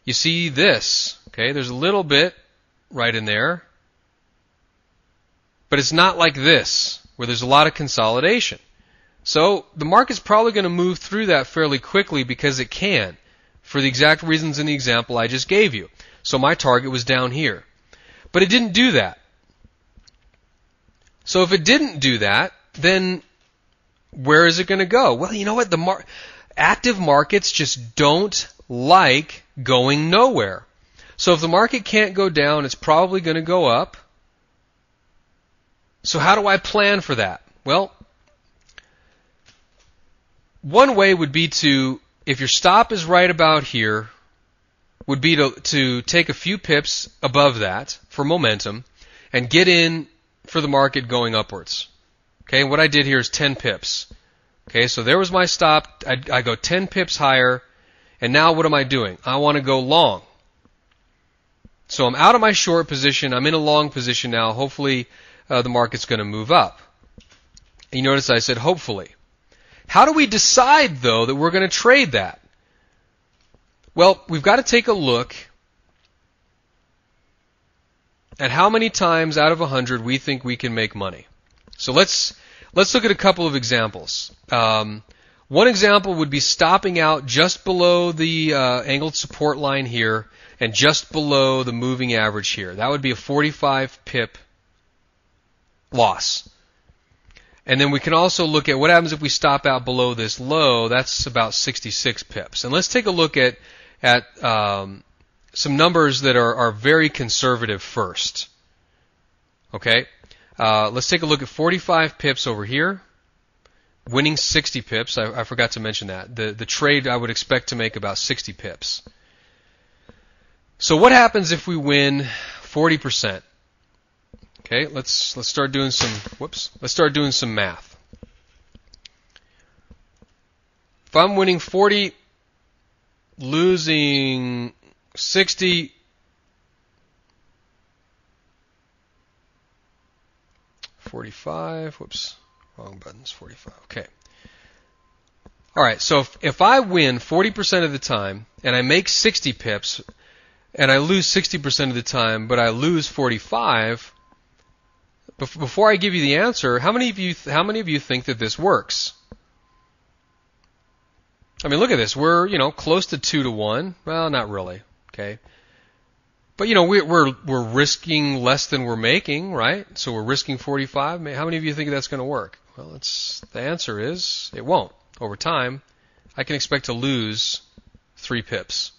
you see this. Okay, there's a little bit right in there. But it's not like this, where there's a lot of consolidation. So the market's probably going to move through that fairly quickly because it can, for the exact reasons in the example I just gave you. So my target was down here. But it didn't do that. So if it didn't do that, then where is it going to go? Well, you know what? Active markets just don't like going nowhere. So if the market can't go down, it's probably going to go up. So how do I plan for that? Well, one way would be to, if your stop is right about here, would be to take a few pips above that for momentum and get in for the market going upwards. Okay, what I did here is 10 pips. Okay, so there was my stop. I go 10 pips higher, and now what am I doing? I want to go long. So I'm out of my short position. I'm in a long position now. Hopefully the market's going to move up. And you notice I said hopefully. How do we decide, though, that we're going to trade that? Well, we've got to take a look at how many times out of 100 we think we can make money. So let's look at a couple of examples. One example would be stopping out just below the angled support line here and just below the moving average here. That would be a 45 pip loss. And then we can also look at what happens if we stop out below this low. That's about 66 pips. And let's take a look at some numbers that are very conservative first. Okay? Let's take a look at 45 pips over here, winning 60 pips. I forgot to mention that. The trade I would expect to make about 60 pips. So what happens if we win 40%? Okay, let's start doing some math. If I'm winning 40, losing 60, wrong buttons, 45, okay. Alright, so if I win 40% of the time, and I make 60 pips, and I lose 60% of the time, but I lose 45, before I give you the answer, how many of you think that this works? I mean, look at this. We're, close to 2 to 1. Well, not really. Okay. But, we're risking less than we're making, right? So we're risking 45. How many of you think that's going to work? Well, the answer is it won't. Over time, I can expect to lose 3 pips.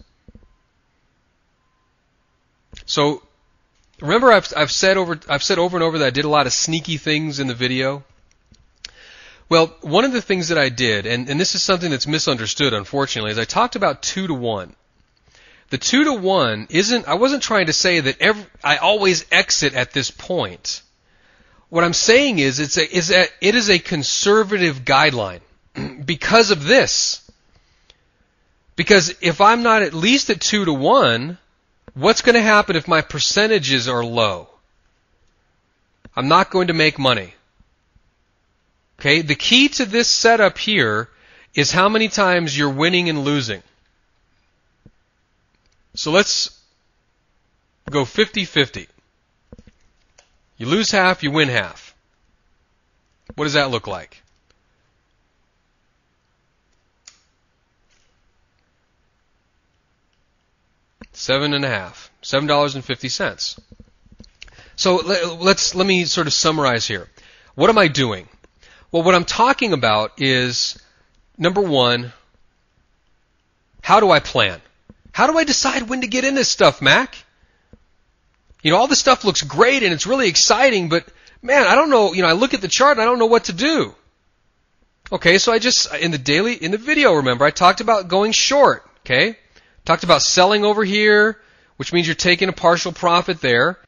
So, remember I've said over and over that I did a lot of sneaky things in the video? Well, one of the things that I did, and this is something that's misunderstood, unfortunately, is I talked about 2 to 1. The 2 to 1 I wasn't trying to say that I always exit at this point. What I'm saying is that it is a conservative guideline because of this. Because if I'm not at least at 2 to 1, what's going to happen if my percentages are low? I'm not going to make money. Okay, the key to this setup here is how many times you're winning and losing. So let's go 50-50. You lose half, you win half. What does that look like? $7.50. So let me sort of summarize here. What am I doing? Well, what I'm talking about is, number one, how do I plan? How do I decide when to get in this stuff, Mac? All this stuff looks great and it's really exciting, but man, I don't know, I look at the chart and I don't know what to do. Okay, so in the video, remember, I talked about going short, okay? Talked about selling over here, which means you're taking a partial profit there.